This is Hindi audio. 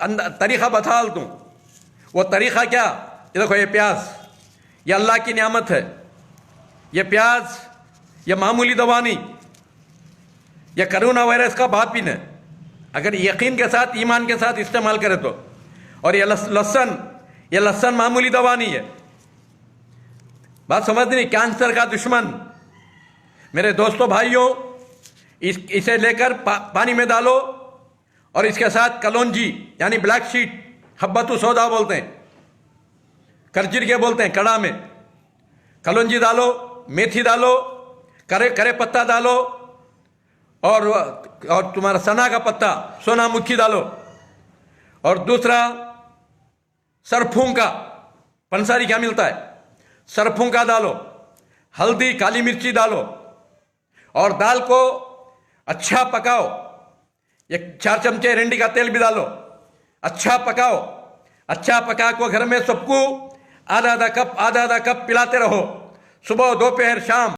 तरीक़ा बता दूँ। वो तरीक़ा क्या? ये देखो, ये प्याज, ये अल्लाह की नियामत है। ये प्याज, ये मामूली दवा नहीं, ये कोरोना वायरस का बापिन है, अगर यकीन के साथ, ईमान के साथ इस्तेमाल करे तो। और ये लहसुन, ये लहसुन मामूली दवा नहीं है। बात समझ नहीं? कैंसर का दुश्मन। मेरे दोस्तों भाइयों, इसे लेकर पानी में डालो और इसके साथ कलौंजी यानी ब्लैक शीट, हब्बतु सौदा बोलते हैं, करजिर के बोलते हैं, कड़ा में कलौंजी डालो, मेथी डालो, करे पत्ता डालो और तुम्हारा सना का पत्ता, सोना मुखी डालो, और दूसरा सरफूं का, पंसारी क्या मिलता है, सरफूं का डालो, हल्दी, काली मिर्ची डालो और दाल को अच्छा पकाओ। एक 4 चमचे रेंडी का तेल भी डालो, अच्छा पकाओ। अच्छा पका को घर में सबको आधा आधा कप पिलाते रहो, सुबह दोपहर शाम।